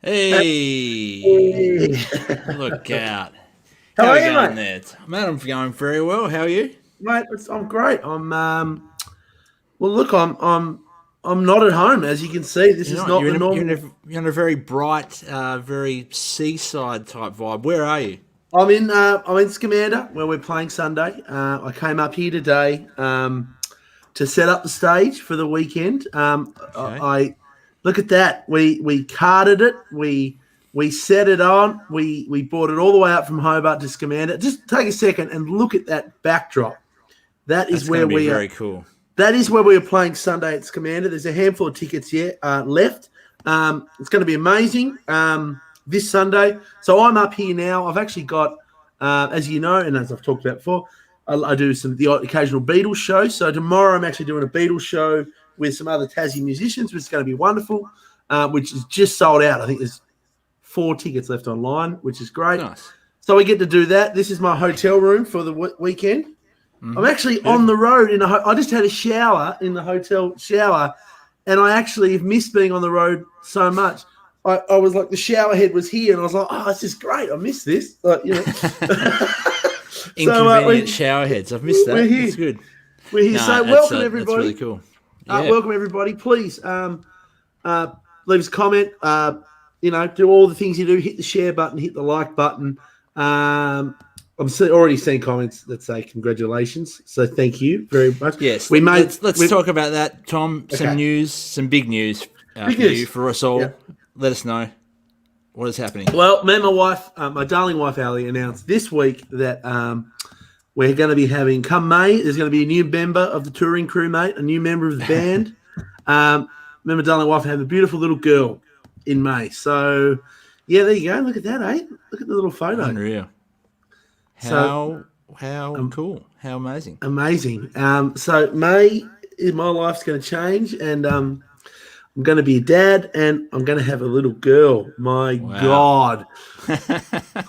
Hey, Hey. look out. How How are are we you, going mate? there? Mate, I'm going very well. How are you? Mate, I'm great. Well, look, I'm not at home, as you can see. This You're is not. not You're the in a, you're in normal. a, you're in a very bright, very seaside type vibe. Where are you? I'm in Scamander where we're playing Sunday. I came up here today to set up the stage for the weekend. Okay. I look at that. We carted it. We set it on. We brought it all the way up from Hobart to Scamander. Just take a second and look at that backdrop. That is That's going where to be we are. very cool. That is where we are playing Sunday at Scamander. There's a handful of tickets here left. It's going to be amazing this Sunday. So I'm up here now. I've actually got, as you know, and as I've talked about before, I do the occasional Beatles show. So tomorrow I'm actually doing a Beatles show with some other Tassie musicians, which is going to be wonderful, which is just sold out. I think there's 4 tickets left online, which is great. Nice. So we get to do that. This is my hotel room for the weekend. I'm actually on Beautiful. the road I just had a shower in the hotel shower, and I actually have missed being on the road so much. I was like, the shower head was here, and I was like, oh, this is great. I missed this. So Inconvenient shower heads. I've missed we're that. here. That's good. We're here. No, So welcome that's really everybody. cool. Yeah. Welcome everybody. Please leave us a comment. Do all the things you do. Hit the share button. Hit the like button. Already seeing comments that say congratulations. So thank you very much. Yes. We made. Let's talk about that, Tom. Some Okay. news, some big news Big for news. you, for us all. Yeah. Let us know what is happening. Well, me and my wife, my darling wife Ali, announced this week that we're going to be having, come May, there's going to be a new member of the touring crew, mate, a new member of the band. Me and my darling wife have a beautiful little girl in May. So, yeah, there you go. Look at that, eh? Look at the little photo. Unreal. So, How cool. How amazing. amazing. So May, my life's going to change, and I'm going to be a dad, and I'm going to have a little girl. My God.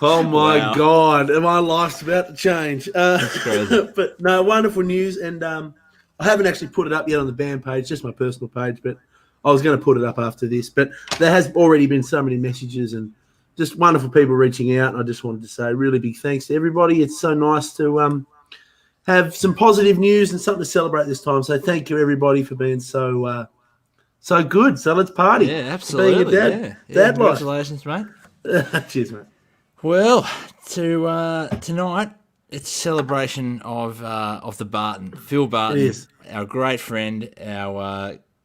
Oh, my Wow. God. My life's about to change. crazy. But no, wonderful news. And I haven't actually put it up yet on the band page, just my personal page, but I was going to put it up after this. But there has already been so many messages and just wonderful people reaching out. And I just wanted to say really big thanks to everybody. It's so nice to have some positive news and something to celebrate this time. So thank you, everybody, for being so good. So let's party. Yeah, absolutely. Being a dad, yeah. dad life. Congratulations, mate. Cheers, mate. Well, tonight it's a celebration of the Barton, Phil Barton, It is. our great friend.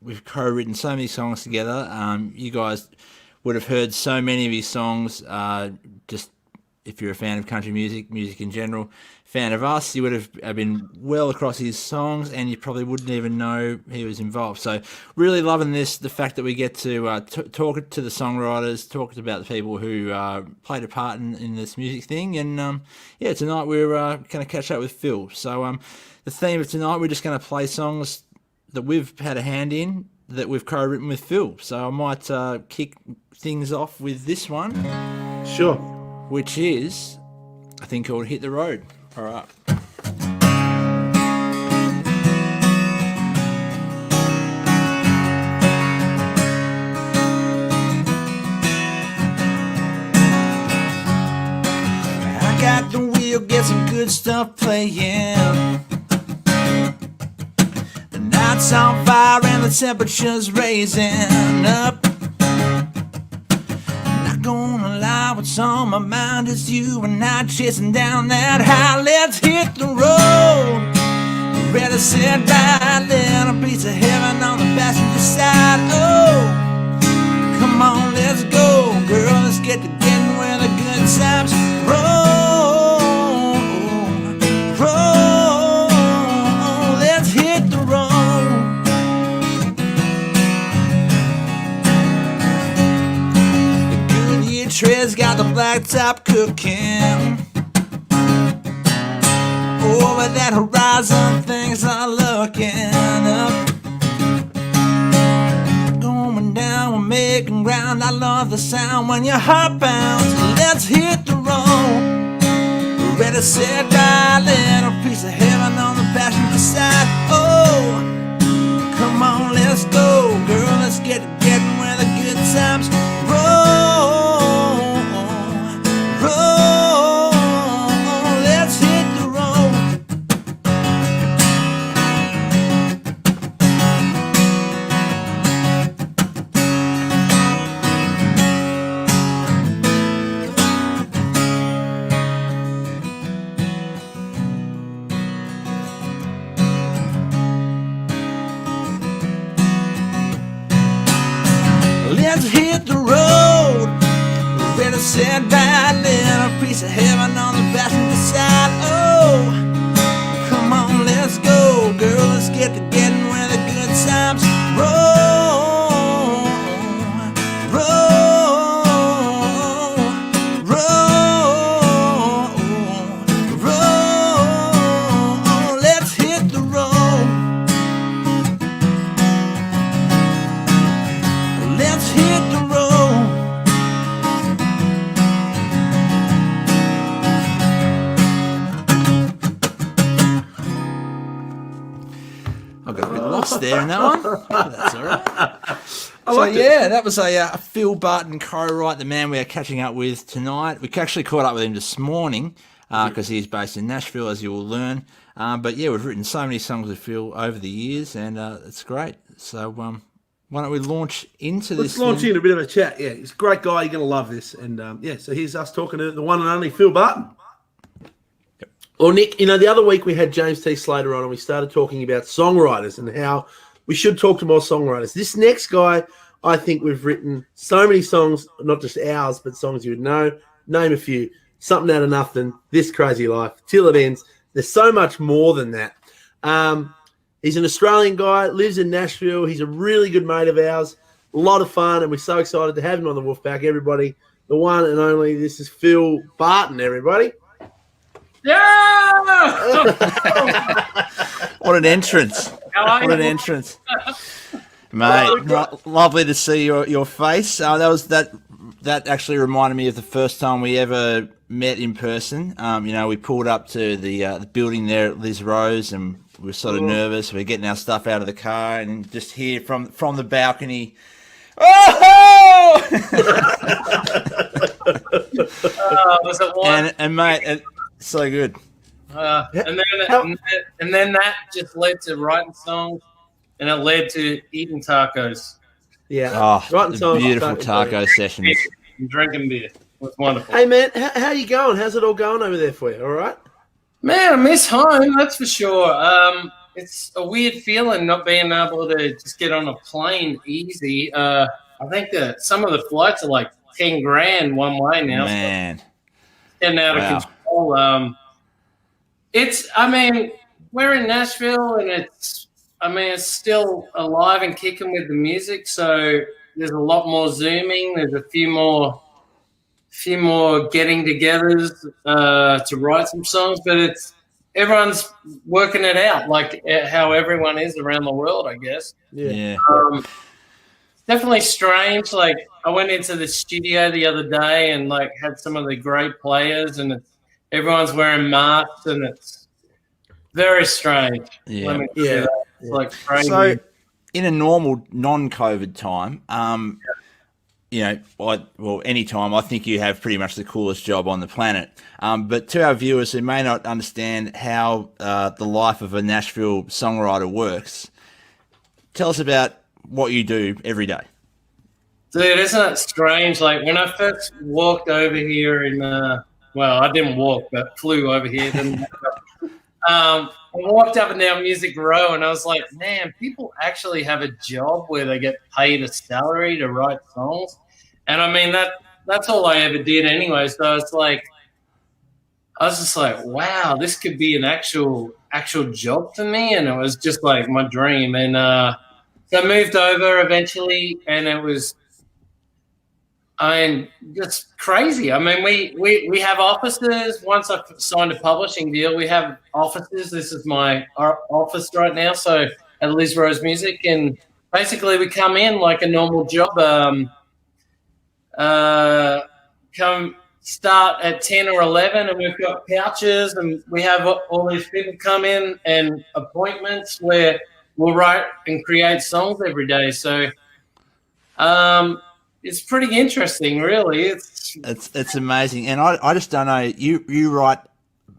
We've co-written so many songs together. You guys would have heard so many of his songs. Just if you're a fan of country music in general, fan of us, you would have been well across his songs, and you probably wouldn't even know he was involved. So, really loving this, the fact that we get to talk to the songwriters, talk about the people who played a part in this music thing, and yeah, tonight we're going to catch up with Phil. So, the theme of tonight, we're just going to play songs that we've had a hand in, that we've co-written with Phil. So I might kick things off with this one, Sure. which is, I think, called Hit the Road. All right. I got the wheel, get some good stuff playing. The night's on fire and the temperature's raising up. Not gonna lie, what's on my mind is you and I chasing down that high. Let's hit the road. Ready, set, ride, little piece of heaven on the passenger side. Oh, come on, let's go, girl. Let's get to getting where the good times roll. Roll. Let's hit the road. The Goodyear tread's got the blacktop cooking. Over that horizon, things are looking up. Going down, we're making ground. I love the sound when your heart bounds. Let's hit the road. Ready, set, ride, little piece of heaven on the passenger side. Oh, come on, let's go, girl. Let's get to getting where the good times roll. let's hit the road. Better sit down there, a piece of heaven on the passenger side. Oh, come on, let's go, girl, let's get to getting where the good times roll, roll, roll, roll. Let's hit the road. Let's hit the road. I got a bit lost there in that one. That's all right. That was a Phil Barton co-write, the man we are catching up with tonight. We actually caught up with him this morning because he's based in Nashville, as you will learn. But yeah, we've written so many songs with Phil over the years, and it's great. So why don't we launch into this? Let's launch into a bit of a chat. Yeah, he's a great guy. You're going to love this. And so here's us talking to the one and only Phil Barton. Well, Nick, the other week we had James T. Slater on and we started talking about songwriters and how we should talk to more songwriters. This next guy, I think we've written so many songs, not just ours, but songs you would know. Name a few. Something Out of Nothing, This Crazy Life, Till It Ends. There's so much more than that. He's an Australian guy, lives in Nashville. He's a really good mate of ours. A lot of fun, and we're so excited to have him on the Wolfe Pack. Everybody, the one and only, this is Phil Barton, everybody. Yeah! What an entrance. What an entrance. Mate, lovely to see your face. That actually reminded me of the first time we ever met in person. We pulled up to the building there at Liz Rose, and we were sort of nervous. We're getting our stuff out of the car, and just hear from the balcony, "Oh!" Was it one? And mate, so good. And then that just led to writing songs, and it led to eating tacos. Yeah, writing songs, beautiful taco sessions, and drinking beer. It was wonderful. Hey man, how you going? How's it all going over there for you? All right? Man, I miss home. That's for sure. It's a weird feeling not being able to just get on a plane easy. I think that some of the flights are like $10,000 one way now. Man, so getting out of control. We're in Nashville, and it's still alive and kicking with the music. So there's a lot more Zooming. There's a few more getting-togethers to write some songs, but everyone's working it out, like how everyone is around the world, I guess. Yeah. Definitely strange. Like, I went into the studio the other day and had some of the great players, and everyone's wearing masks, and it's very strange. Yeah. It's like crazy. So, in a normal non-COVID time, any time, I think you have pretty much the coolest job on the planet. But to our viewers who may not understand how the life of a Nashville songwriter works, tell us about what you do every day. Dude, isn't it strange? Like, when I first walked over here I didn't walk, but flew over here. I walked up and down Music Row, and I was like, man, people actually have a job where they get paid a salary to write songs. And that's all I ever did anyway. So it's like, I was just like, wow, this could be an actual job for me. And it was just like my dream. And so I moved over eventually, and it was, just crazy. We have offices. Once I signed a publishing deal, we have offices. This is our office right now. So at Liz Rose Music, and basically we come in like a normal job. Come start at 10 or 11, and we've got couches, and we have all these people come in and appointments where we'll write and create songs every day. So, it's pretty interesting, really. It's amazing, and I just don't know. You write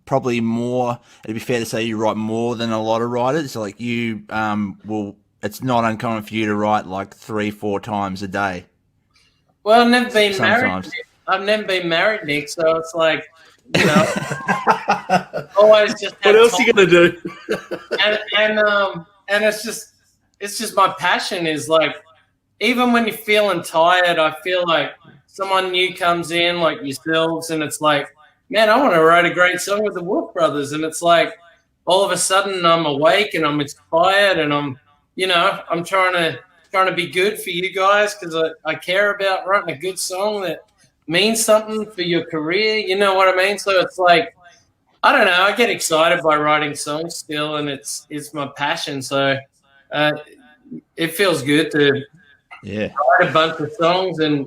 probably more. It'd be fair to say you write more than a lot of writers. Like you It's not uncommon for you to write like 3-4 times a day. Well, I've never been married. I've never been married, Nick. So it's like, always just. What else are you gonna do? and it's just my passion is like even when you're feeling tired, I feel like someone new comes in, like yourselves, and it's like, man, I want to write a great song with the Wolfe Brothers. And it's like, all of a sudden I'm awake and I'm inspired and I'm trying to be good for you guys because I care about writing a good song that means something for your career. You know what I mean? So it's like, I don't know. I get excited by writing songs still, and it's my passion. So it feels good to write a bunch of songs, and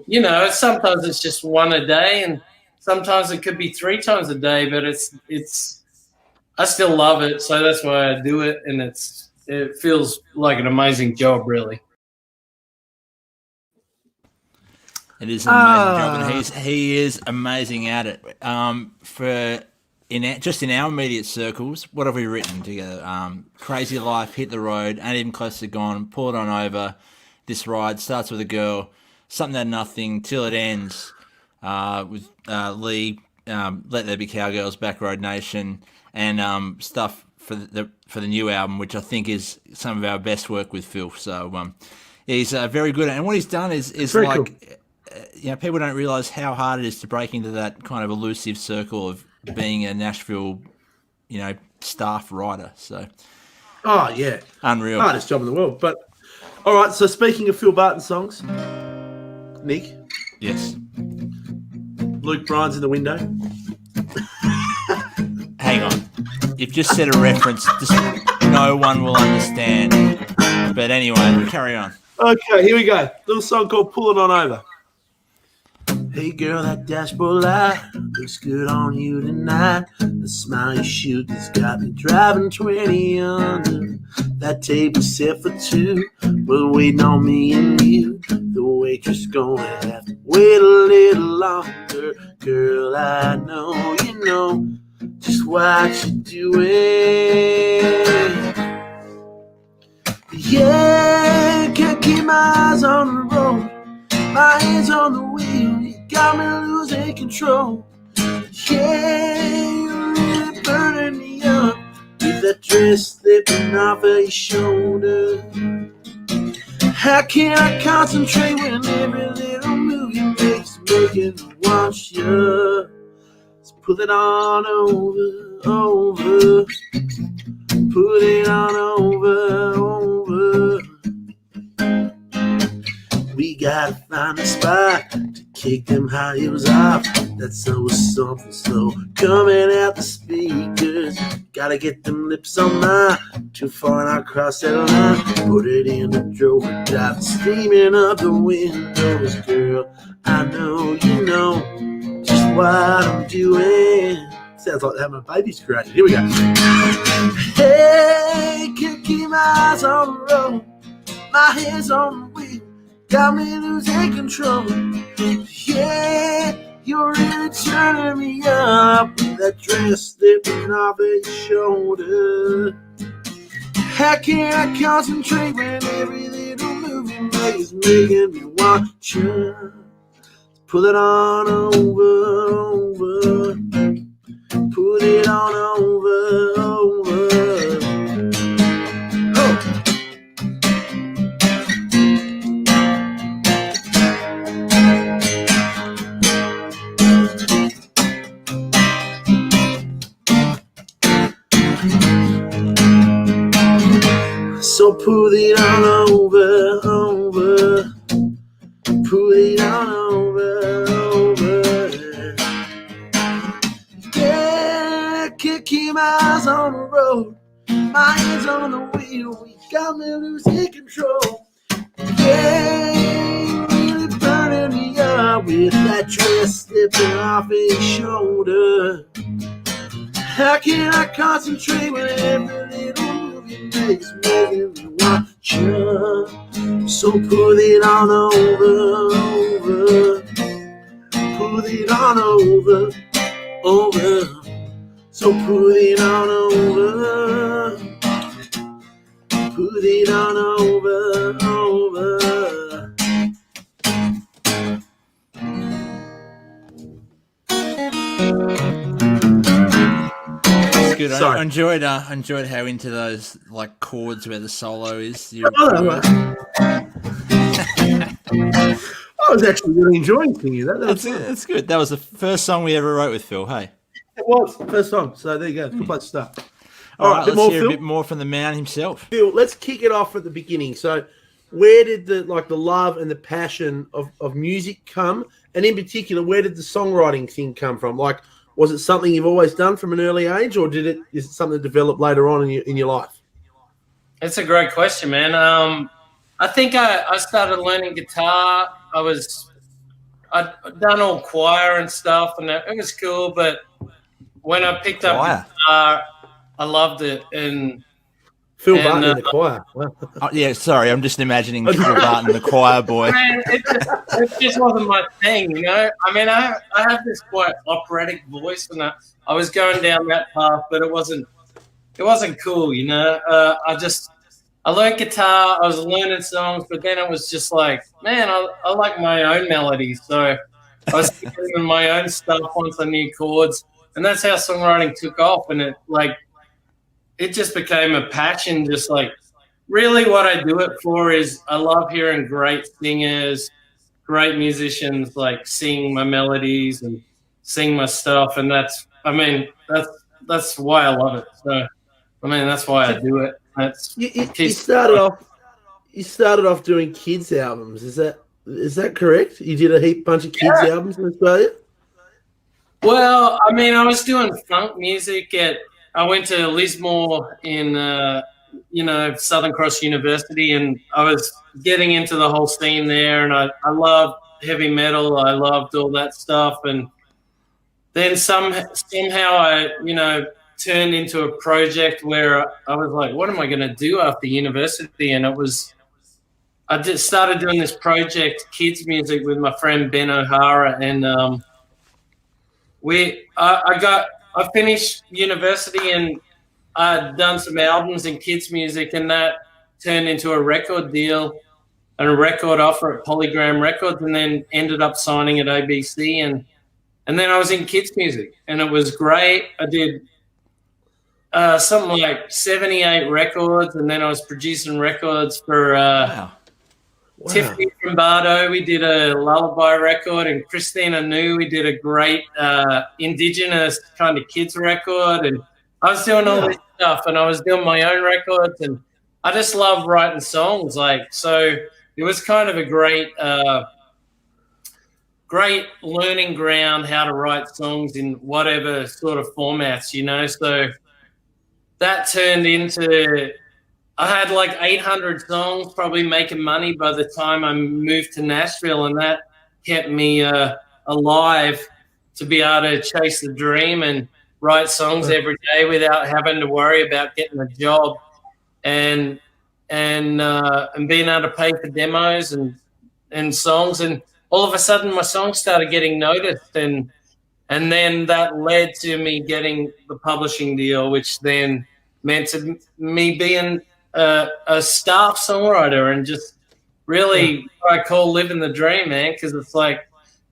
sometimes it's just one a day, and sometimes it could be 3 times a day. But it's I still love it, so that's why I do it, and it feels like an amazing job, really. It is an amazing job, and he is amazing at it. Just in our immediate circles, what have we written together? Crazy Life, Hit the Road, Ain't Even Close to Gone, Pull It On Over, This Ride, Starts With a Girl, Something That Nothing, Till It Ends, with Lee, Let There Be Cowgirls, Back Road Nation, and stuff for the new album, which I think is some of our best work with Phil. So he's very good, and what he's done is like, cool. People don't realise how hard it is to break into that kind of elusive circle of being a Nashville, staff writer. So, unreal, hardest job in the world. But all right, so speaking of Phil Barton songs, Nick, yes, Luke Bryan's in the window. Hang on, you've just said a reference. Just no one will understand. But anyway, carry on. Okay, here we go. Little song called "Pull It On Over." Hey girl, that dashboard light looks good on you tonight. The smile you shoot has got me driving 20 under. That table's set for 2, but waiting on me and you. The waitress gonna have to wait a little longer. Girl, I know you know just what you're doing. Yeah, can't keep my eyes on the road, my hands on the wheel. Got me losing control. Yeah, you're really burning me up with that dress slipping off of your shoulder. How can I concentrate when every little move you make is making me want you? Let's pull it on over. Put it on over. We gotta find a spot to kick them high heels off. That's always something slow coming out the speakers. Gotta get them lips on mine, too far and I cross that line. Put it in the drawer, drive steaming up the windows. Girl, I know you know just what I'm doing. Sounds like having my baby's created. Here we go. Hey, can't keep my eyes on the road, my hands on the wheel. Got me losing control. Yeah, you're really turning me up with that dress slipping off of your shoulder. How can I concentrate when every little move you make is making me want you? Pull it on over. Put it on over. So put it on over. Put it on over. Yeah, can't keep my eyes on the road, my hands on the wheel. We got me losing control. Yeah, really burning me up with that dress slipping off his shoulder. How can I concentrate when every little makes me want you? So put it on over. Put it on over. So put it on over. Put it on over. Good. I enjoyed how into those like chords where the solo is. I was actually really enjoying singing that. That's good. That was the first song we ever wrote with Phil. Hey, it was first song. So there you go. Good place to start. all right. Let's hear Phil? a bit more from the man himself. Phil, let's kick it off at the beginning. So, where did the love and the passion of music come, and in particular, where did the songwriting thing come from? Like, was it something you've always done from an early age, or is it something that developed later on in your life? It's a great question, man. I think I started learning guitar. I'd done all choir and stuff, and it was cool. But when I picked up guitar, I loved it. And Phil Barton in the choir. Wow. Yeah, sorry, I'm just imagining Phil Barton, the choir boy. Man, it just wasn't my thing, you know. I mean, I have this quite operatic voice, and I was going down that path, but it wasn't cool, you know. I learned guitar, I was learning songs, but then it was just like, man, I like my own melodies. So I was doing my own stuff once I knew chords, and that's how songwriting took off. And it just became a passion. Just like, really what I do it for is I love hearing great singers, great musicians, like sing my melodies and sing my stuff. And that's why I love it. So, I mean, that's why I do it. You started off doing kids albums. Is that correct? You did a bunch of kids albums in Australia? Well, I mean, I was doing funk music I went to Lismore in Southern Cross University, and I was getting into the whole scene there, and I loved heavy metal. I loved all that stuff, and then somehow I turned into a project where I was like, what am I going to do after university? And I just started doing this project, kids music, with my friend Ben O'Hara, and I finished university and I'd done some albums in kids music, and that turned into a record deal and a record offer at Polygram Records, and then ended up signing at ABC, and then I was in kids music, and it was great. I did something like 78 records, and then I was producing records for Tiffany from Bardo. We did a lullaby record, and Christina New, we did a great Indigenous kind of kids record, and I was doing all this stuff, and I was doing my own records, and I just love writing songs. So it was kind of a great learning ground how to write songs in whatever sort of formats, you know. So that turned into, I had like 800 songs, probably making money by the time I moved to Nashville, and that kept me alive to be able to chase the dream and write songs every day without having to worry about getting a job, and being able to pay for demos and songs. And all of a sudden my songs started getting noticed, and then that led to me getting the publishing deal, which then meant to me being a staff songwriter, and just really what I call living the dream, man, because it's like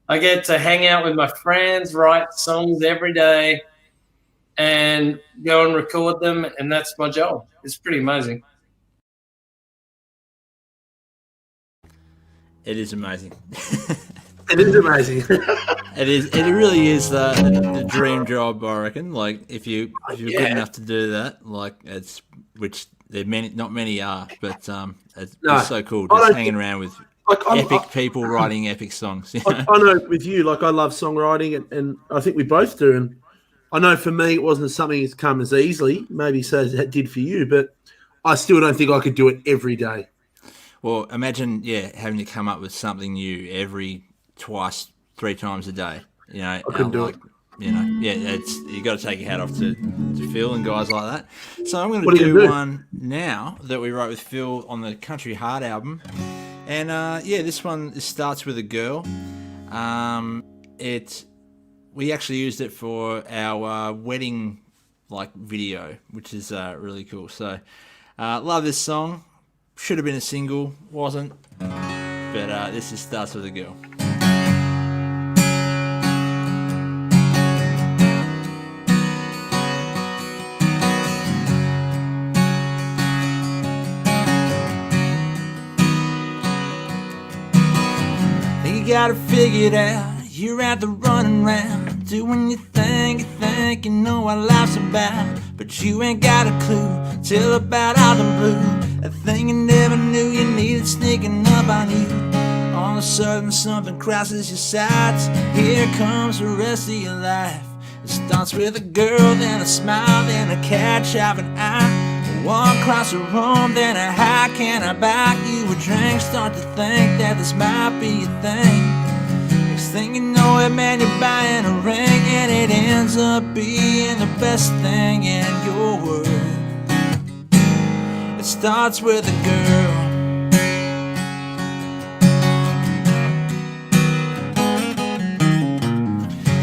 I get to hang out with my friends, write songs every day, and go and record them, and that's my job. It's pretty amazing. It is amazing. It is amazing. It is. It really is the dream job, I reckon. Like if you're good enough to do that, like which not many are, but it's so cool just hanging around with epic people writing epic songs. You know? I know with you, like I love songwriting, and I think we both do. And I know for me, it wasn't something that's come as easily, maybe so as it did for you, but I still don't think I could do it every day. Well, imagine, having to come up with something new twice, 3 times a day. You know, I couldn't do it. You know, you got to take your hat off to Phil and guys like that. So I'm going to do one now that we wrote with Phil on the Country Heart album, and this starts with a girl. We actually used it for our wedding video, which is really cool. So love this song. Should have been a single, wasn't. But this starts with a girl. you got it figured out. You're at the running round, doing your thing, you know what life's about. But you ain't got a clue till about out the blue. A thing you never knew you needed sneaking up on you. All of a sudden something crosses your sights. Here comes the rest of your life. It starts with a girl, then a smile, then a catch of an eye. Walk across the room, then a how can I buy you a drink? Start to think that this might be a thing. Next thing you know it, man, you're buying a ring, and it ends up being the best thing in your world. It starts with a girl.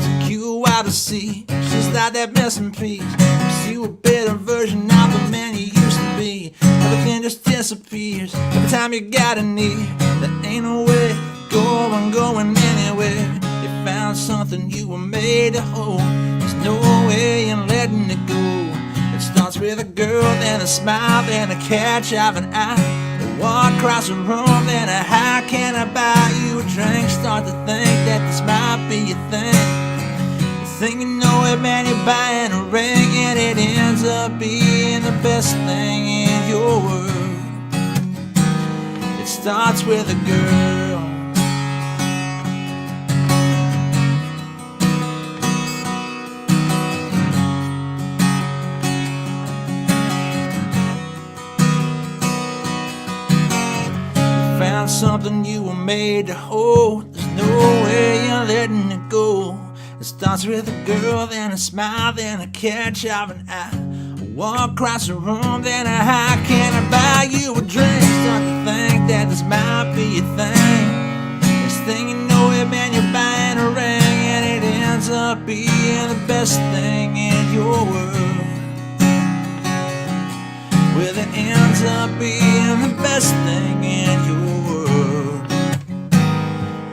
Took you out to sea, she's like that missing piece. Makes you a better version of the man you used to be. Everything just disappears every time you got a need. There ain't no way going anywhere. You found something you were made to hold. There's no way in letting it go. It starts with a girl, then a smile, then a catch of an eye. A walk across the room, then a how can I buy you a drink? Start to think that this might be a thing. Thing you know it, man, you're buying a ring, and it ends up being the best thing in your world. It starts with a girl. You found something you were made to hold. There's no way you're letting it go. It starts with a girl, then a smile, then a catch of an eye. A walk across the room, then a how can I buy you a drink? Start to think that this might be a thing. Next thing you know it, man, you're buying a ring, and it ends up being the best thing in your world. Well, it ends up being the best thing in your world.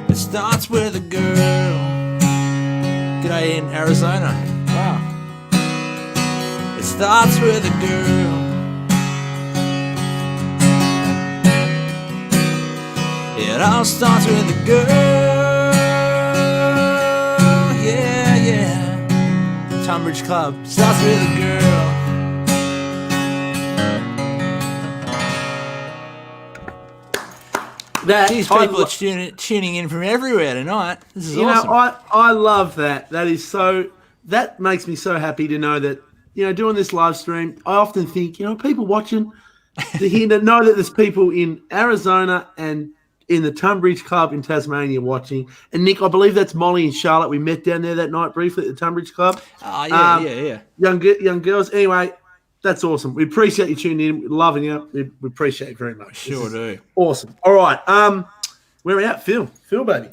It starts with a girl. G'day in Arizona. Wow. It starts with a girl. It all starts with a girl. Yeah, yeah. Tunbridge Club starts with a girl. These people are tuning in from everywhere tonight. This is awesome. I love that. That makes me so happy to know that, doing this live stream, I often think, people watching to know that there's people in Arizona and in the Tunbridge Club in Tasmania watching. And Nick, I believe that's Molly and Charlotte. We met down there that night briefly at the Tunbridge Club. Oh, yeah. Young girls. Anyway, that's awesome. We appreciate you tuning in. We're loving you. We appreciate it very much. Sure do. Awesome. All right. Where are we at? Phil, baby.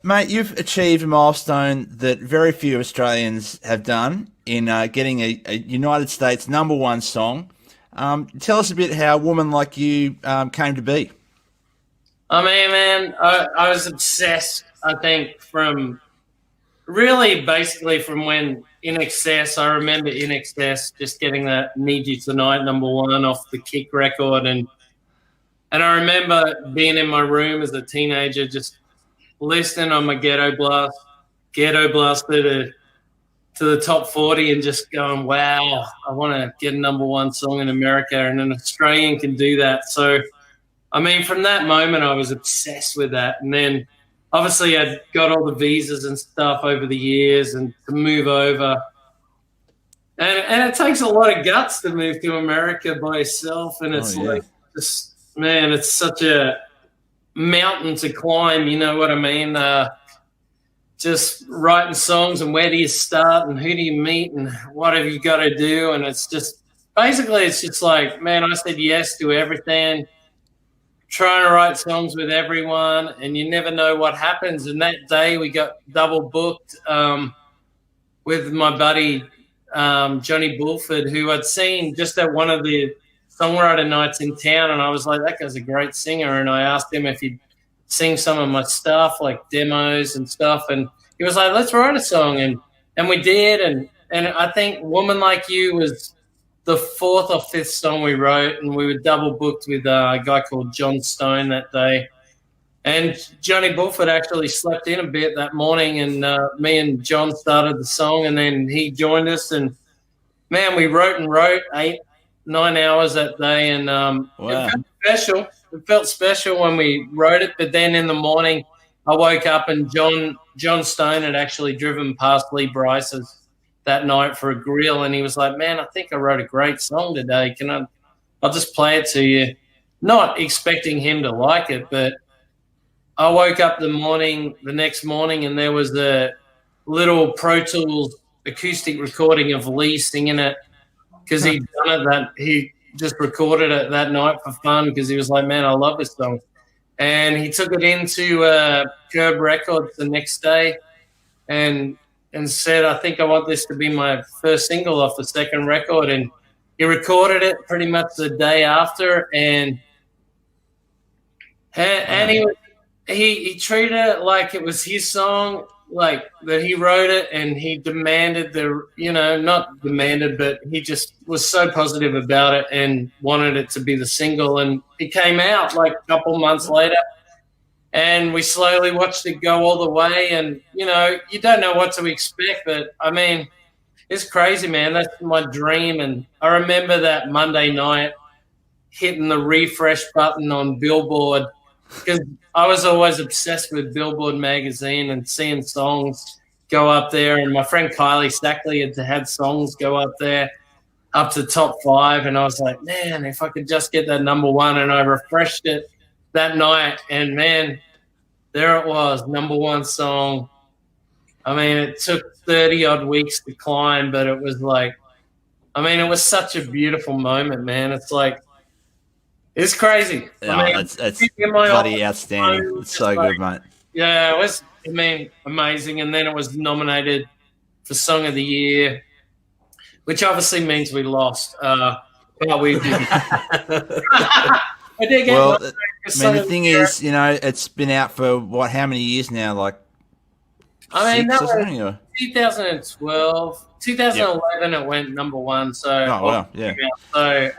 Mate, you've achieved a milestone that very few Australians have done in getting a United States #1 song. Tell us a bit how a woman like you came to be. I mean, man, I was obsessed, I think, basically from when In Excess, I remember In Excess just getting that Need You Tonight #1 off the Kick record. And I remember being in my room as a teenager just listening on my ghetto blaster to the top 40 and just going, wow, I want to get a #1 song in America, and an Australian can do that. So, I mean, from that moment, I was obsessed with that. And then obviously I got all the visas and stuff over the years and to move over. And it takes a lot of guts to move to America by yourself. And it's it's such a mountain to climb, you know what I mean? Just writing songs, and where do you start and who do you meet and what have you got to do? And it's just like, man, I said yes to everything. Trying to write songs with everyone, and you never know what happens. And that day we got double booked with my buddy Johnny Bulford, who I'd seen just at one of the songwriter nights in town, and I was like, that guy's a great singer. And I asked him if he'd sing some of my stuff, like demos and stuff, and he was like, let's write a song. And we did, and I think Woman Like You was the 4th or 5th song we wrote, and we were double booked with a guy called John Stone that day. And Johnny Bulford actually slept in a bit that morning, and me and John started the song, and then he joined us. And man, we wrote 8-9 hours that day, and it felt special. It felt special when we wrote it, but then in the morning, I woke up and John Stone had actually driven past Lee Bryce's that night for a grill, and he was like, "Man, I think I wrote a great song today. I'll just play it to you." Not expecting him to like it, but I woke up the next morning, and there was a little Pro Tools acoustic recording of Lee singing it, because he'd done it he just recorded it that night for fun, because he was like, "Man, I love this song." And he took it into Curb Records the next day and said, "I think I want this to be my first single off the second record." And he recorded it pretty much the day after, and he treated it like it was his song, like that he wrote it, and he demanded not demanded, but he just was so positive about it and wanted it to be the single. And it came out like a couple months later, and we slowly watched it go all the way. And, you don't know what to expect, but I mean, it's crazy, man. That's my dream. And I remember that Monday night hitting the refresh button on Billboard, because I was always obsessed with Billboard magazine and seeing songs go up there. And my friend Kylie Stackley had songs go up there, up to top 5. And I was like, man, if I could just get that number 1. And I refreshed it that night, and man, there it was, number 1 song. I mean, it took 30 odd weeks to climb, but it was like, I mean, it was such a beautiful moment, man. It's like, it's crazy. It's bloody outstanding. It's so good, mate. Yeah, it was, amazing. And then it was nominated for Song of the Year, which obviously means we lost. But we didn't. Well, the thing is, it's been out for how many years now? Like, that was 2012. 2011, It went number 1. So, yeah. So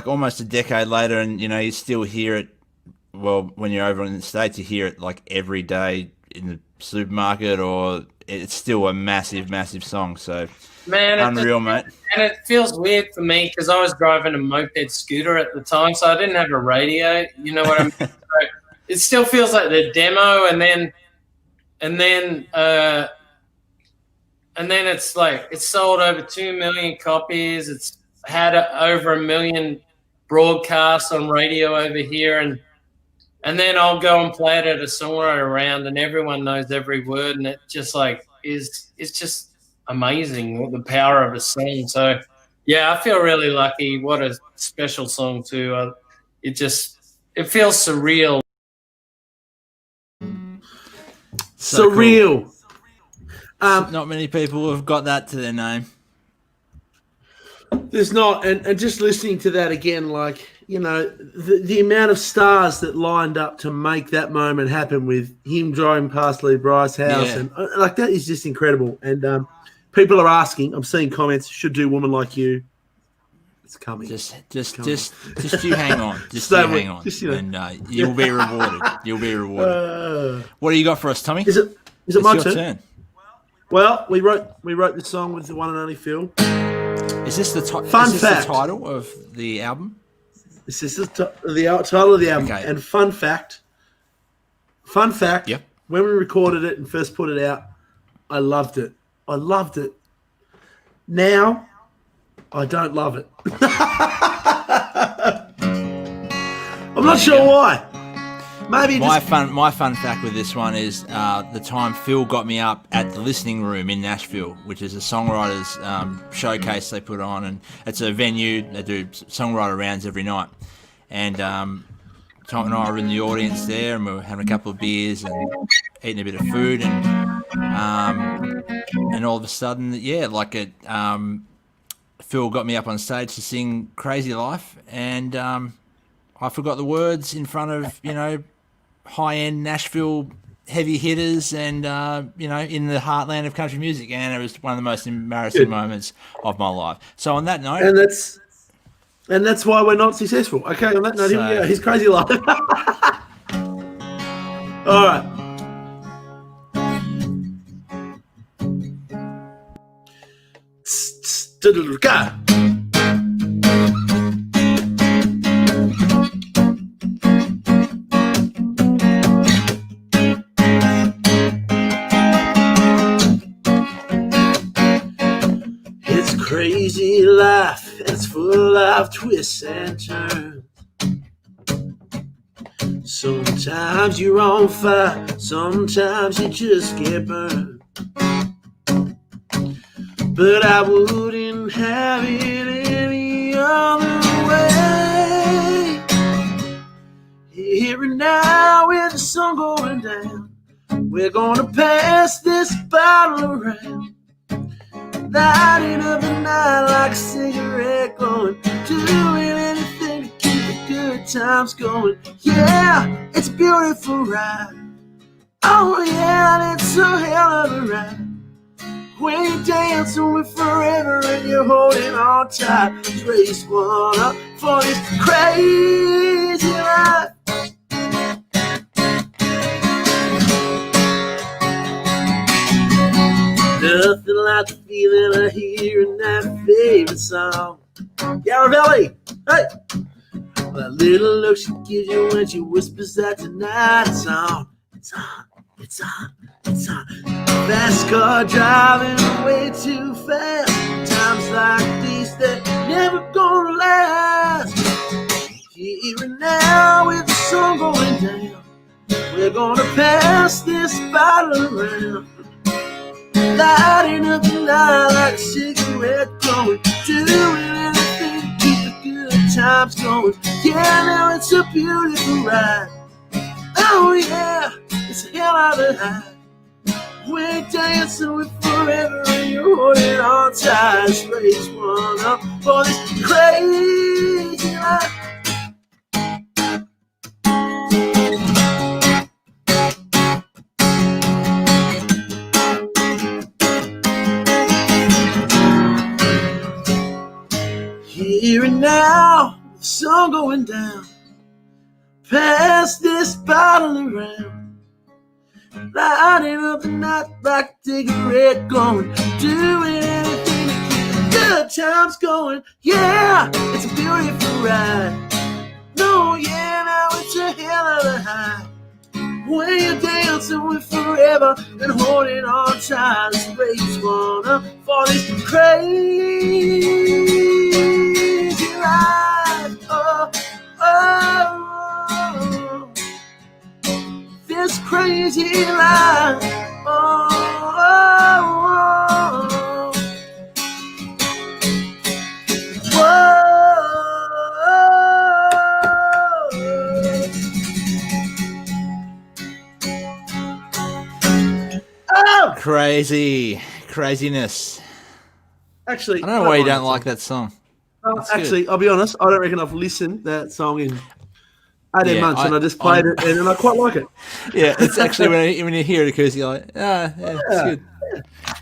almost a decade later, and you still hear it. Well, when you're over in the States, you hear it like every day in the supermarket, or it's still a massive, massive song. So, man, unreal, mate. And it feels weird for me because I was driving a moped scooter at the time, so I didn't have a radio. You know what I mean? So it still feels like the demo, and then it's like it's sold over 2 million copies. It's had over 1 million broadcasts on radio over here, and then I'll go and play it at a songwriter round, and everyone knows every word, and it just like it's just amazing the power of a song. So yeah, I feel really lucky. What a special song too. It feels surreal. So surreal. Cool. Not many people have got that to their name. There's not, and just listening to that again, like, the amount of stars that lined up to make that moment happen with him driving past Lee Bryce's house, and like that is just incredible. And people are asking, I'm seeing comments, should do Woman Like You. It's coming. Just you hang on. Just you hang on. And you'll be rewarded. You'll be rewarded. What do you got for us, Tommy? Is it my your turn? Well, we wrote this song with the one and only Phil. Is this the the title of the album? This is the title of the album. Okay. And fun fact. Yep. When we recorded it and first put it out, I loved it. Now, I don't love it. I'm not sure why. Maybe my fun fact with this one is the time Phil got me up at the Listening Room in Nashville, which is a songwriters showcase they put on, and it's a venue. They do songwriter rounds every night, and Tom and I were in the audience there, and we were having a couple of beers and eating a bit of food, and all of a sudden, Phil got me up on stage to sing "Crazy Life," and I forgot the words in front of high-end Nashville heavy hitters and in the heartland of country music, and it was one of the most embarrassing moments of my life. So on that note, and that's why we're not successful. Okay, on that note, here we go. His Crazy Life. All right. Go. It's crazy life, it's full of twists and turns. Sometimes you're on fire, sometimes you just get burned. But I wouldn't have it any other way. Here and now with the sun going down, we're gonna pass this bottle around. Lighting up the night like a cigarette glowing, doing anything to keep the good times going. Yeah, it's a beautiful ride. Oh yeah, it's a hell of a ride. When you're dancing with forever and you're holding on tight, just raise one up for this crazy life. Nothing like the feeling of hearing that favorite song. Garavelli, hey! That little look she gives you when she whispers that tonight it's on. It's on, it's on, it's on. Fast car driving way too fast. Times like these that never gonna last. Here and now with the sun going down, we're gonna pass this bottle around. Lighting up the night like a cigarette glowing, doing anything to keep the good times going. Yeah, now it's a beautiful ride. Oh yeah, it's a hell of a high. We're dancing with forever and you're holding on tight. Just raise one up for this crazy life. Here and now, the sun going down, pass this bottle around. Lighting up the night like a cigarette glowing, doing anything to keep the good times going. Yeah, it's a beautiful ride. No, yeah, now it's a hell of a high. When you're dancing with forever and holding on tight, let's raise one up for this crazy life. Oh, oh, oh. This crazy life. Oh, oh, oh. Whoa. Oh! Craziness. Actually, I don't know why you don't like that song. Actually, I'll be honest. I don't reckon I've listened to that song in 18 months, and I just played it, and I quite like it. Yeah, it's actually when you hear it occurs, you're like, yeah, it's good.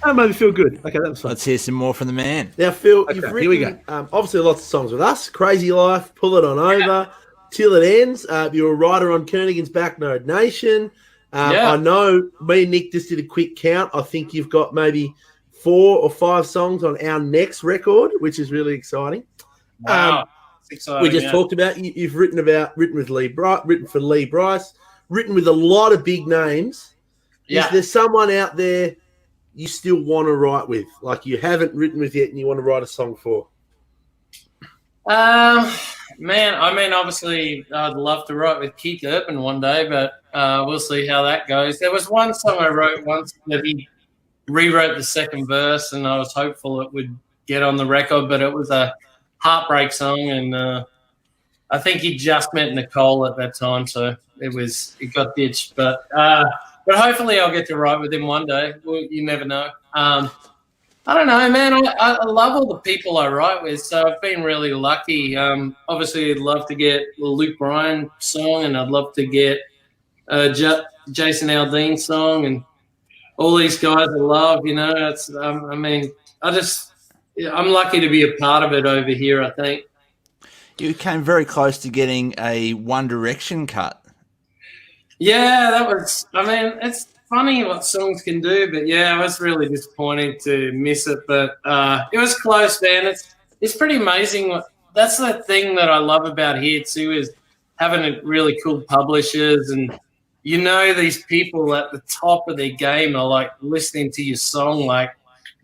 That made me feel good. Okay, that was fun. Let's hear some more from the man. Now, Phil, Okay, you've here written, we go. Obviously lots of songs with us. Crazy Life, Pull It On Over, Till It Ends. You're a writer on Kernighan's Backnode Nation. I know me and Nick just did a quick count. I think you've got maybe 4 or 5 songs on our next record, which is really exciting. Wow. It's exciting, We just talked about you've written with Lee Bright, written for Lee Bryce, written with a lot of big names. Yeah. Is there someone out there you still want to write with, like you haven't written with yet, and you want to write a song for? Man, I mean, obviously, I'd love to write with Keith Urban one day, but we'll see how that goes. There was one song I wrote once that he rewrote the second verse, and I was hopeful it would get on the record, but it was a heartbreak song, and I think he just met Nicole at that time, so it got ditched. But hopefully I'll get to write with him one day. Well, you never know. I don't know, man. I love all the people I write with, so I've been really lucky. Obviously, I'd love to get the Luke Bryan song, and I'd love to get Jason Aldean song, and all these guys I love. You know, it's. I mean, I'm lucky to be a part of it over here, I think. You came very close to getting a One Direction cut. Yeah, that was. I mean, it's funny what songs can do, but yeah, I was really disappointed to miss it. But it was close, man. It's pretty amazing. That's the thing that I love about here too is having a really cool publishers, and these people at the top of their game are like listening to your song. Like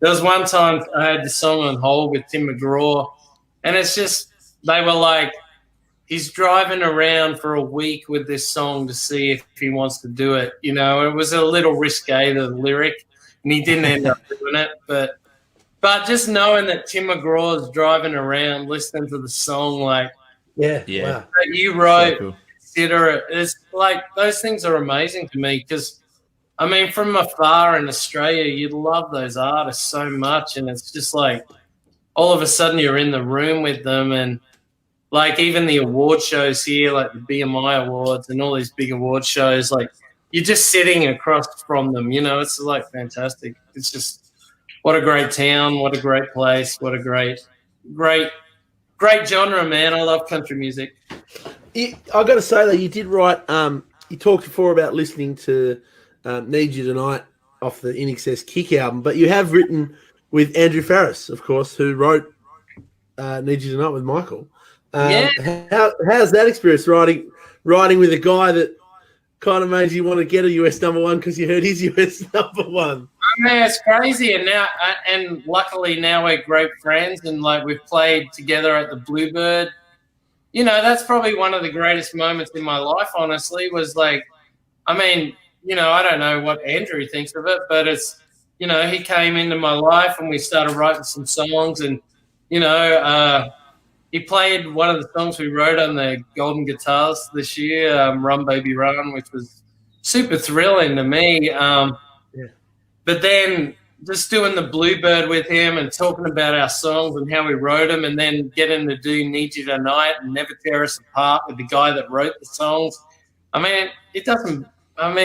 there was one time I had the song on hold with Tim McGraw, and it's just they were like, he's driving around for a week with this song to see if he wants to do it. It was a little risque, the lyric, and he didn't end up doing it. But just knowing that Tim McGraw is driving around listening to the song, like, Yeah. Yeah. Wow. that you wrote, So cool. consider it. It's like those things are amazing to me because, I mean, from afar in Australia, you love those artists so much, and it's just like all of a sudden you're in the room with them, and like even the award shows here, like the BMI Awards and all these big award shows, like you're just sitting across from them. It's like fantastic. It's just what a great town, what a great place, what a great genre, man. I love country music. I got to say though, you did write. You talked before about listening to "Need You Tonight" off the In Excess Kick album, but you have written with Andrew Farris, of course, who wrote "Need You Tonight" with Michael. Yeah. How's that experience writing with a guy that kind of made you want to get a US #1 because you heard his US #1? I mean, it's crazy, and luckily now we're great friends, and like we've played together at the Bluebird. That's probably one of the greatest moments in my life. Honestly, was like, I mean, I don't know what Andrew thinks of it, but it's, he came into my life and we started writing some songs, and he played one of the songs we wrote on the Golden Guitars this year, "Run Baby Run," which was super thrilling to me. But then just doing the Bluebird with him and talking about our songs and how we wrote them, and then getting to do "Need You Tonight" and "Never Tear Us Apart" with the guy that wrote the songs. I mean,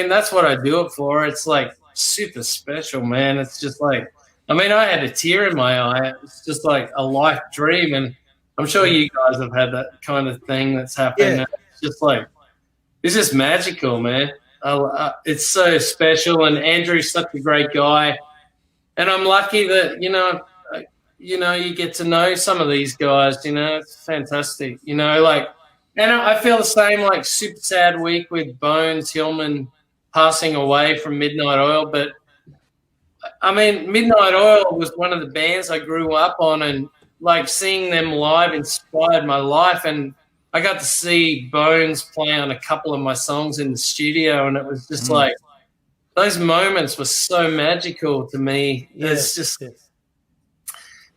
that's what I do it for. It's like super special, man. It's just like, I mean, I had a tear in my eye. It's just like a life dream, and I'm sure you guys have had that kind of thing that's happened. Yeah. It's just like, it's just magical, man. It's so special, and Andrew's such a great guy, and I'm lucky that you get to know some of these guys. It's fantastic. And I feel the same. Like super sad week with Bones Hillman passing away from Midnight Oil, but I mean, Midnight Oil was one of the bands I grew up on, and like seeing them live inspired my life, and I got to see Bones play on a couple of my songs in the studio, and it was just like those moments were so magical to me. It's just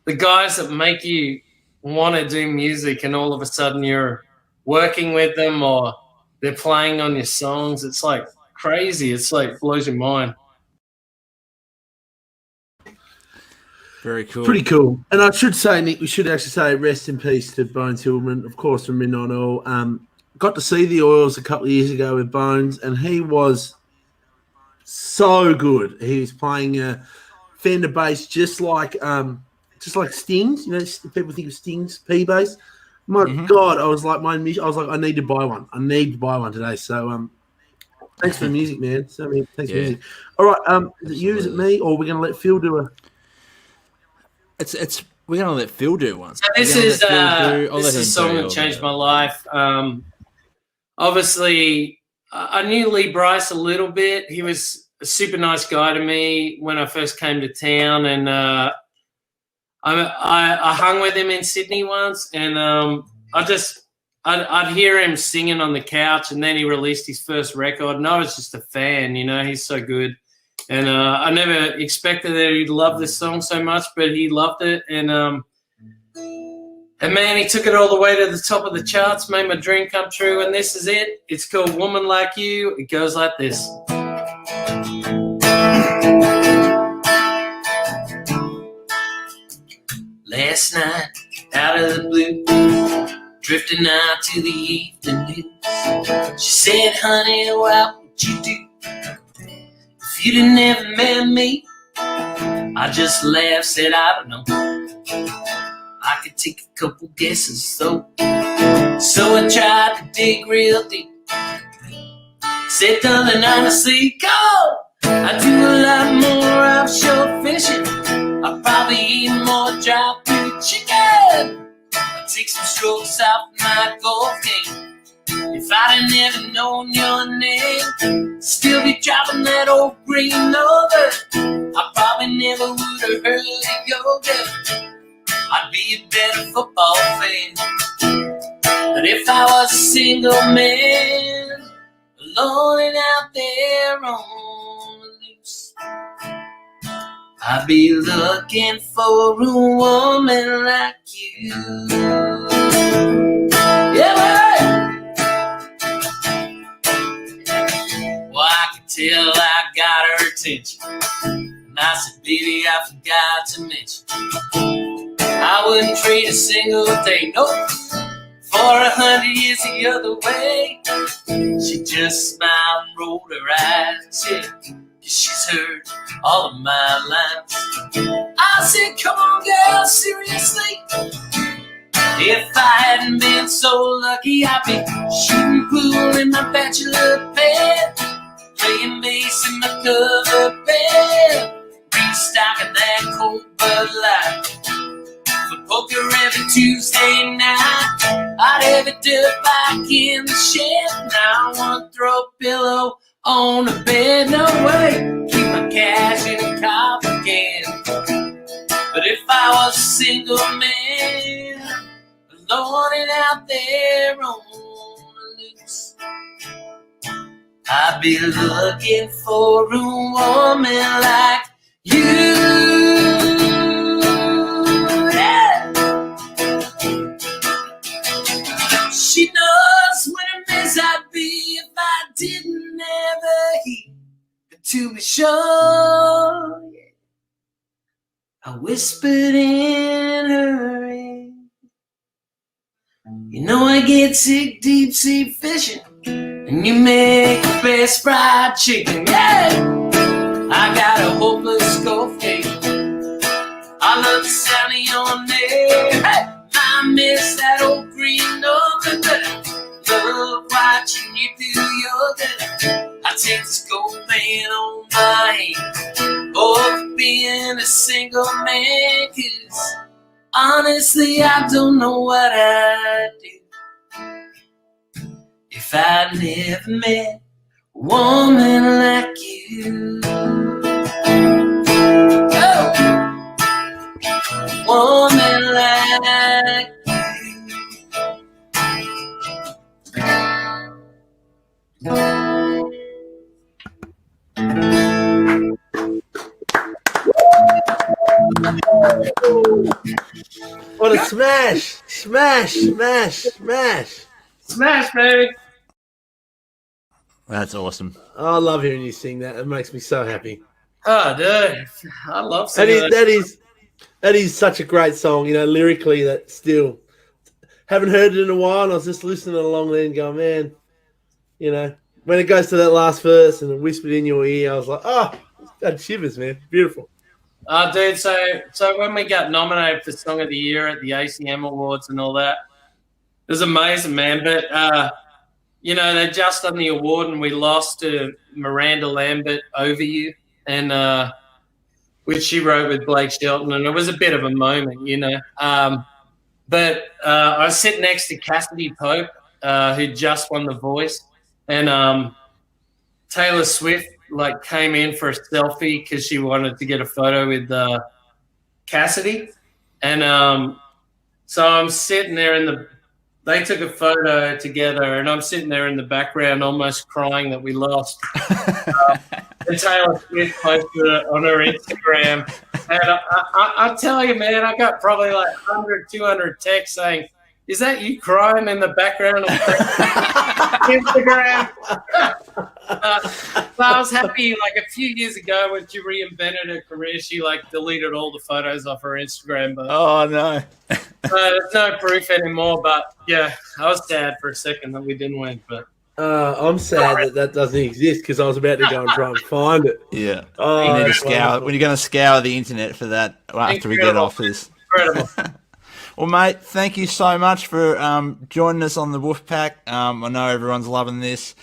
the guys that make you want to do music, and all of a sudden you're working with them or they're playing on your songs. It's like crazy. It's like blows your mind. Very cool. Pretty cool. And I should say, Nick, we should actually say rest in peace to Bones Hillman, of course, from Midnight Oil. Got to see the Oils a couple of years ago with Bones, and he was so good. He was playing a Fender bass just like Stings. People think of Stings P bass. My God, I was like, I need to buy one. I need to buy one today. So, thanks for the music, man. So, thanks for the music. All right, is it you, is it me, or we're going to let Phil do a... We're gonna let Phil do one. So this is a song that changed my life. Obviously, I knew Lee Bryce a little bit. He was a super nice guy to me when I first came to town, and I hung with him in Sydney once, and I'd hear him singing on the couch, and then he released his first record, and I was just a fan. He's so good. And I never expected that he'd love this song so much, but he loved it. And man, he took it all the way to the top of the charts, made my dream come true. And this is it. It's called "Woman Like You." It goes like this. Last night, out of the blue, drifting out to the afternoon, she said, "Honey, what would you do if you'd have never met me?" I just laughed, said, "I don't know. I could take a couple guesses, though." So I tried to dig real deep, Said, darling, honestly, go. I do a lot more offshore fishing. I probably eat more dry food chicken. I take some strokes off my golf game. If I'd have never known your name, still be driving that old green over. I probably never would have heard of yoga. I'd be a better football fan. But if I was a single man, alone and out there on the loose, I'd be looking for a woman like you. Yeah, right. Well, I could tell I got her attention. And I said, baby, I forgot to mention, I wouldn't trade a single day, nope, for 100 years the other way. She just smiled and rolled her eyes and said, she's heard all of my lines. I said, come on, girl, seriously. If I hadn't been so lucky, I'd be shooting pool in my bachelor pad, playing bass in my cover band, restocking that cold Bud Light for poker every Tuesday night. I'd have it dip back in the shed. Now I want to throw a pillow on the bed. No way, keep my cash in a coffee can. But if I was a single man, alone and out there on the loose, I'd be looking for a woman like you. Yeah. She knows what a mess I'd be if I didn't ever hear. But to be sure, yeah, I whispered in her ear, you know I get sick deep sea fishing, and you make the best fried chicken. Yeah, I got a hopeless golf game. I love the sound of your name. Hey, I miss that old green over, but I love watching you do yoga. I take this gold man on my hand, oh, for being a single man, 'cause honestly, I don't know what I'd do if I never met a woman like you. Oh, woman like What a smash! Smash! Smash! Smash! smash, baby. That's awesome. Oh, I love hearing you sing that. It makes me so happy. Oh, dude, I love singing that. That is such a great song. You know, lyrically, that still haven't heard it in a while. And I was just listening along there and going, man, you know, when it goes to that last verse and it whispered in your ear, I was like, oh, that shivers, man. Beautiful. Dude, so when we got nominated for Song of the Year at the ACM Awards and all that, it was amazing, man. But, you know, they just done the award and we lost to Miranda Lambert, Over You, and which she wrote with Blake Shelton, and it was a bit of a moment, you know. But I was sitting next to Cassidy Pope, who just won The Voice, and Taylor Swift like came in for a selfie because she wanted to get a photo with Cassidy, and so I'm sitting there they took a photo together, and I'm sitting there in the background almost crying that we lost. And Taylor Swift posted it on her Instagram, and I tell you, man, I got probably like 100, 200 texts saying, is that you crying in the background of Instagram? So I was happy, like a few years ago when she reinvented her career, she like deleted all the photos off her Instagram. But Oh, no. there's no proof anymore. But yeah, I was sad for a second that we didn't win. But I'm sad that doesn't exist because I was about to go and try and find it. Yeah. Oh, You need to that's scour. wonderful. When you're going to scour the internet for that after we get Incredible. off this. incredible. Well, mate, thank you so much for joining us on the Wolfe Pack. I know everyone's loving this.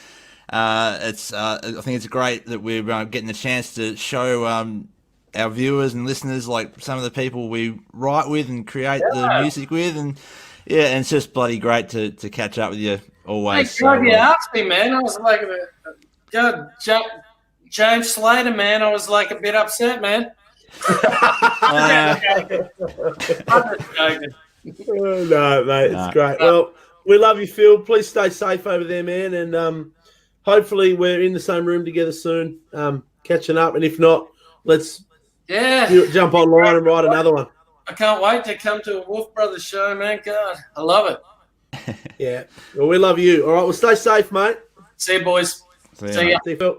I think it's great that we're getting the chance to show our viewers and listeners like some of the people we write with and create the music with, and and it's just bloody great to catch up with you always. Hey, God, you asked me, man. I was like, God, James Slater, man. I was like a bit upset, man. I'm just joking. No, mate, it's great. Well, we love you, Phil. Please stay safe over there, man, and hopefully we're in the same room together soon, catching up. And if not, let's jump online and write another one. I can't wait to come to a Wolfe Brothers show, man. God, I love it. Yeah. Well, we love you. All right. Well, stay safe, mate. See you, boys. See ya. See you, Phil.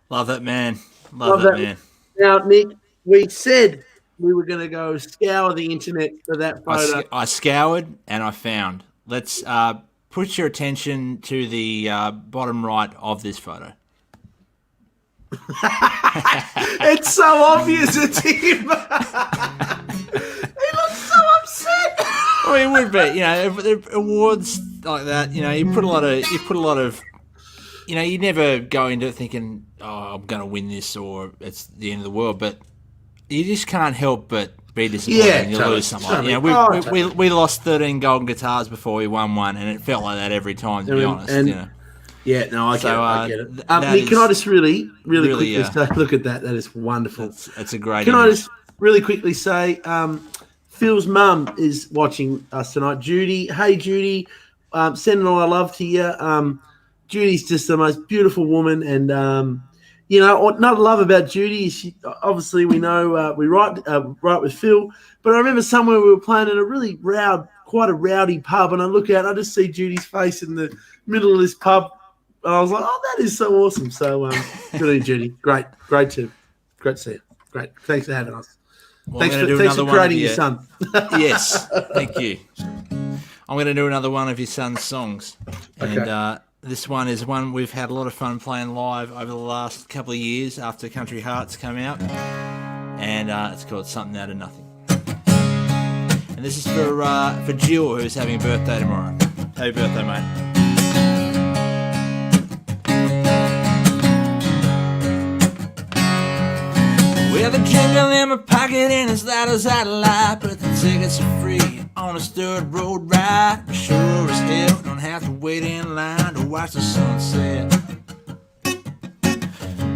Love that, man. Love that, man. Now, Nick, we said we were going to go scour the internet for that photo. I scoured and I found. Let's put your attention to the bottom right of this photo. It's so obvious it's him. He looks so upset. I mean, it would be, the awards like that. You put a lot of, you never go into it thinking, oh, I'm going to win this or it's the end of the world, but you just can't help but be disappointed when you lose someone. Totally. We lost 13 golden guitars before we won one, and it felt like that every time, to be honest. Yeah, no, I get it. Nick, can I just really quickly say, look at that? That is wonderful. It's a great Can image. I just really quickly say, Phil's mum is watching us tonight. Judy, hey, Judy, sending all our love to you. Judy's just the most beautiful woman, and what I love about Judy is she, obviously we know we write with Phil, but I remember somewhere we were playing in a really quite a rowdy pub, and I look out and I just see Judy's face in the middle of this pub, and I was like, oh, that is so awesome. So good on you, Judy. Great to see you. Great. Thanks for having us. Well, thanks for creating your son. Yes, thank you. I'm going to do another one of your son's songs, and this one is one we've had a lot of fun playing live over the last couple of years after Country Hearts come out, and it's called Something Out of Nothing. And this is for Jill, who's having a birthday tomorrow. Happy birthday, mate. With a jingle in my pocket and as loud as I lie, but the tickets are free on a stirred road ride. Sure as hell, don't have to wait in line to watch the sunset.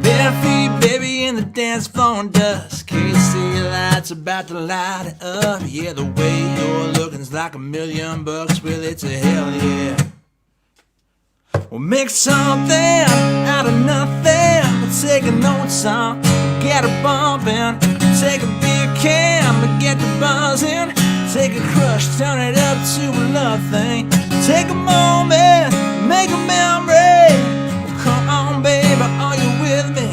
Bare feet, baby, in the dance floor and dusk. KC lights about to light it up. Yeah, the way you're looking's like $1 million. Well, it's a hell yeah. We'll make something out of nothing. We'll take a note song, get it bumping. Take a beer can, get the buzzing. Take a crush, turn it up to a love thing. Take a moment, make a memory. Come on, baby, are you with me?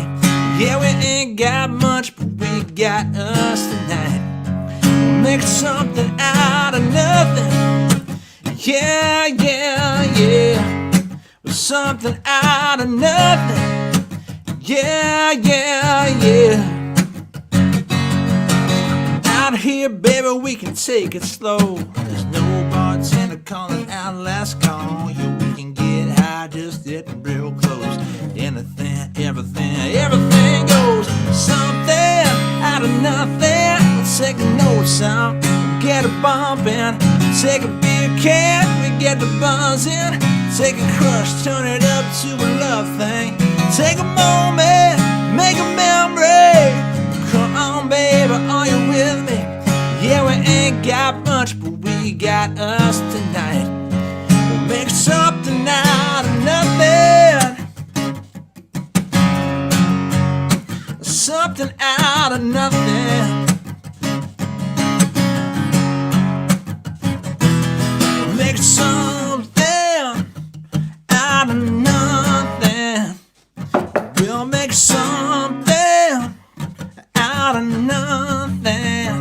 Yeah, we ain't got much, but we got us tonight. We'll make something out of nothing. Yeah, yeah, yeah. Something out of nothing. Yeah, yeah, yeah. Out here, baby, we can take it slow. There's no bartender calling out last call. Yeah, we can get high, just getting real close. Anything, everything goes. Something out of nothing. Let's take a note song, get it bumping. Take a beer can, we get the buzzing. Take a crush, turn it up to a love thing. Take a moment, make a memory. Come on, baby, are you with me? Yeah, we ain't got much, but we got us tonight. We'll make something out of nothing. Something out of nothing. We'll make something out of nothing. We'll make something out of nothing.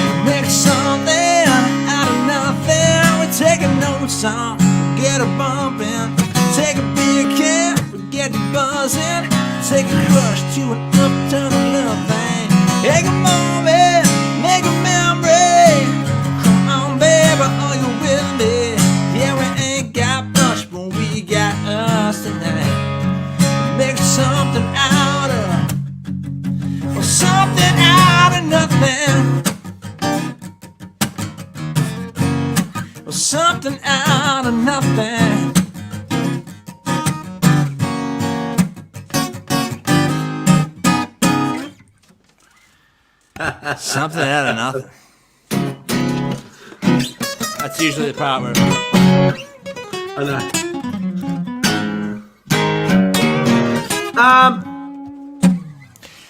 We'll make something out of nothing. We take a note song, get it bumping. Take a beer can, we get the buzzing. Take a crush to an uptown love thing. Take a moment, make a memory. Come on, baby, are you with me? Yeah, we ain't got much, but we Something out of nothing. That's usually the part where. I know.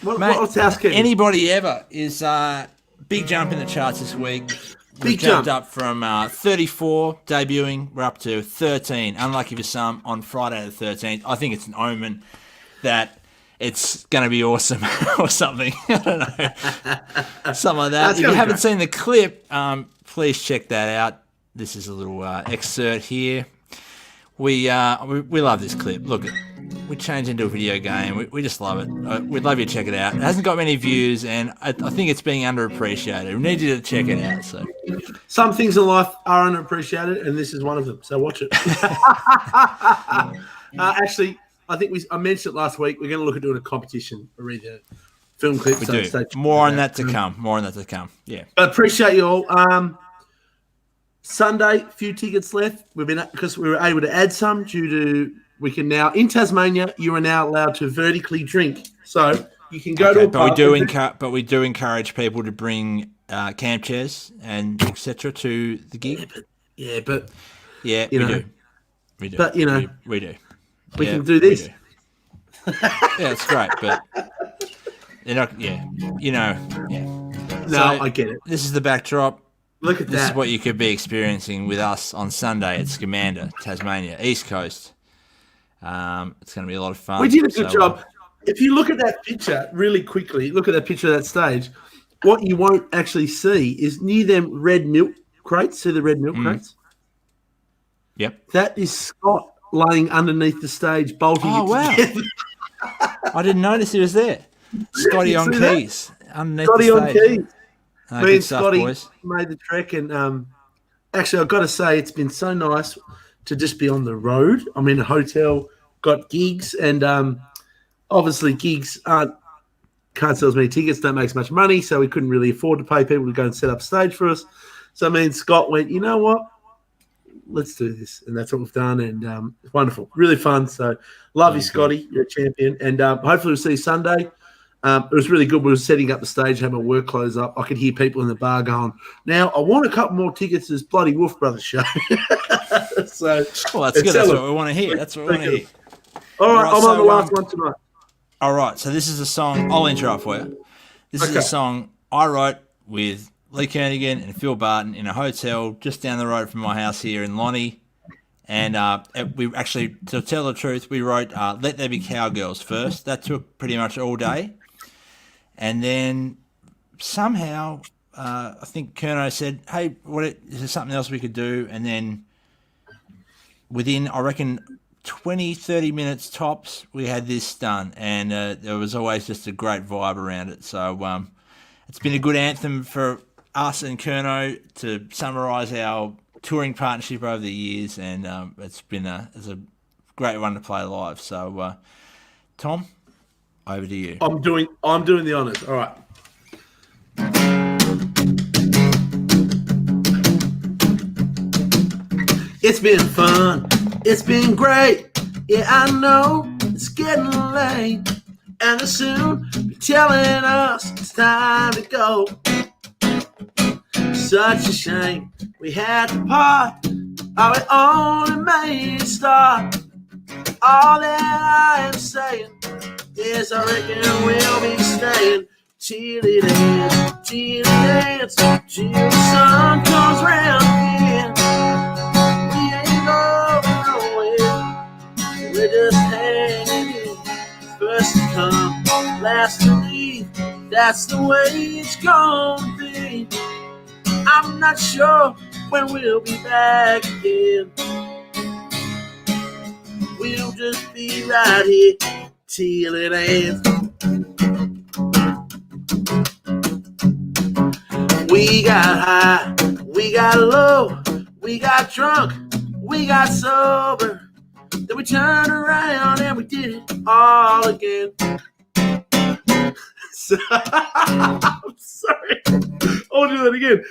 What else housekeeping? Anybody ever is big jump in the charts this week. We've jumped up from 34 debuting. We're up to 13. Unlucky for some on Friday the 13th. I think it's an omen that it's going to be awesome or something. I don't know. Something like that. If you haven't seen the clip, please check that out. This is a little excerpt here. We love this clip. Look, we changed into a video game. We just love it. We'd love you to check it out. It hasn't got many views, and I think it's being underappreciated. We need you to check it out. So, some things in life are underappreciated, and this is one of them. So watch it. Actually, I think I mentioned it last week. We're going to look at doing a competition for the film clips. We do. More on that to come. More on that to come. Yeah. But appreciate you all. Sunday, few tickets left. Because we were able to add some due to we can now in Tasmania. You are now allowed to vertically drink, so you can go to a pub. But we do encourage people to bring camp chairs and etc. to the gig. But we do. But we do. We can do this. Yeah, it's great, but they're not. Yeah, Yeah. No, so, I get it. This is the backdrop. Look at that. This is what you could be experiencing with us on Sunday at Scamander, Tasmania, East Coast. It's going to be a lot of fun. We did a good job. If you look at that picture really quickly, look at that picture of that stage, what you won't actually see is near them red milk crates. See the red milk crates? Yep. That is Scott laying underneath the stage, bolting it together. I didn't notice he was there. Scotty on keys. Underneath Scotty the stage. On keys. Me and Scotty boys. made the trek, and actually, I've got to say, it's been so nice to just be on the road. I'm in a hotel, got gigs, and obviously gigs can't sell as many tickets, don't make as much money, so we couldn't really afford to pay people to go and set up stage for us. So me and Scott went, you know what? Let's do this, and that's what we've done, and it's wonderful, really fun. So love you, Scotty, you're a champion, and hopefully we'll see you Sunday. It was really good. We were setting up the stage, had my work clothes up. I could hear people in the bar going, now I want a couple more tickets to this bloody Wolfe Brothers show. That's good. That's what we want to hear. That's what we want to hear. All right, I'm on the last one tonight. All right, so this is a song. I'll intro it for you. This is a song I wrote with Lee Kernaghan and Phil Barton in a hotel just down the road from my house here in Lonnie. And we actually, to tell the truth, we wrote Let There Be Cowgirls first. That took pretty much all day. And then somehow, I think Kerno said, hey, is there something else we could do? And then within, I reckon, 20, 30 minutes tops, we had this done. And there was always just a great vibe around it. So it's been a good anthem for us and Kerno to summarise our touring partnership over the years. And it's a great one to play live. So, Tom, over to you. I'm doing the honours. All right. It's been fun. It's been great. Yeah, I know it's getting late, and they'll soon be telling us it's time to go. Such a shame we had to part. Oh, it only made a start. All that I am saying is I reckon we'll be staying till it ends, till the sun comes round again. We ain't going nowhere, we're just hanging in. First to come, last to leave, that's the way it's gonna be. I'm not sure when we'll be back again. We'll just be right here till it ends. We got high, we got low, we got drunk, we got sober. Then we turned around and we did it all again. I'm sorry. I'll do that again.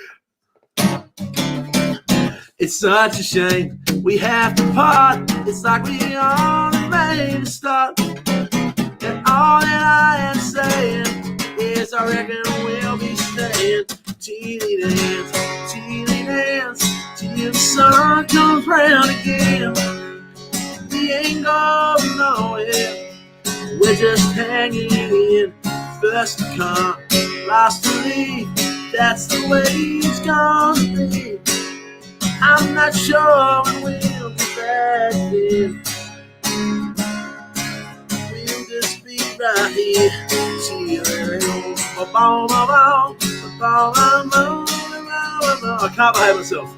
It's such a shame we have to part. It's like we only made a start. And all that I am saying is I reckon we'll be staying dance, till the sun comes round again. We ain't going nowhere, we're just hanging in. First to come, last to leave, that's the way it's gonna be. I'm not sure when we'll be back then. We'll just be right here, chilling. I can't behave myself.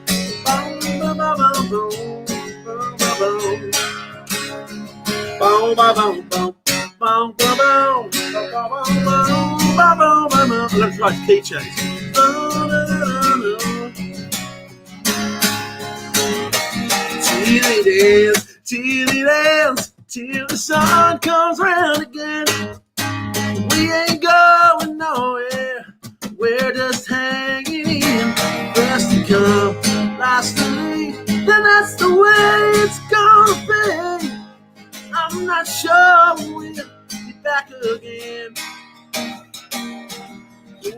Let's write key change. Till the sun comes round again. We ain't going nowhere, we're just hanging in. First to come, last to leave, then that's the way it's gonna be. I'm not sure we'll be back again.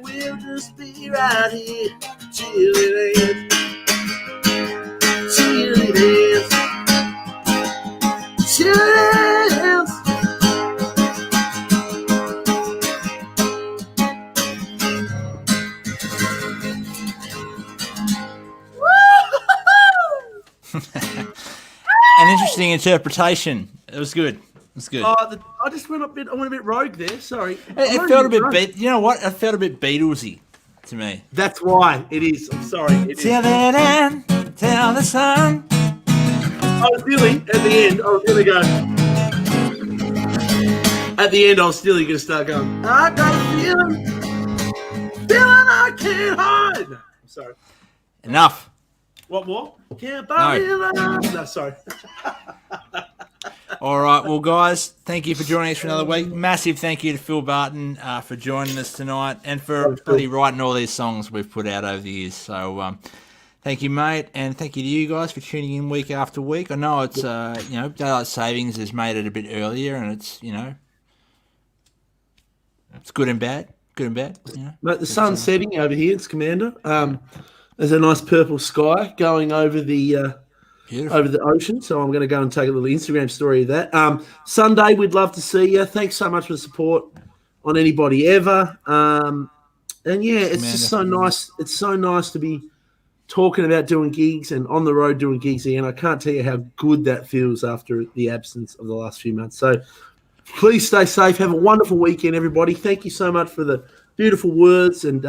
We'll just be right here, till it ends. Till it ends. Till it ends. An interesting interpretation. It was good. It was good. I just went a bit rogue there. Sorry. It felt a bit beat. You know what? It felt a bit Beatlesy to me. That's why it is. I'm sorry. Till it end, till the sun. I was nearly at the end. I was gonna go. At the end, I was still gonna start going. I got a feeling I can't hide. I'm sorry. Enough. What more? Can't buy me love. No, sorry. All right, well, guys, thank you for joining us for another week. Massive thank you to Phil Barton for joining us tonight and for really writing all these songs we've put out over the years. So thank you, mate, and thank you to you guys for tuning in week after week. I know it's, Daylight Savings has made it a bit earlier, and it's, it's good and bad. Good and bad. Mate, the sun's setting over here. It's Commander. There's a nice purple sky going over the ocean, so I'm going to go and take a little Instagram story of that. Sunday, we'd love to see you. Thanks so much for the support on anybody ever. And yeah, it's just so nice. It's so nice to be talking about doing gigs and on the road doing gigs again. I can't tell you how good that feels after the absence of the last few months. So please stay safe. Have a wonderful weekend, everybody. Thank you so much for the beautiful words and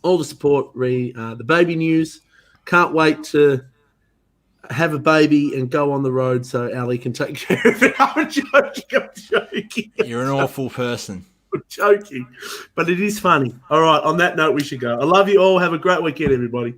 all the support. The baby news. Can't wait to have a baby and go on the road so Ali can take care of it. I'm joking. You're an awful person. I'm joking. But it is funny. All right, on that note, we should go. I love you all. Have a great weekend, everybody.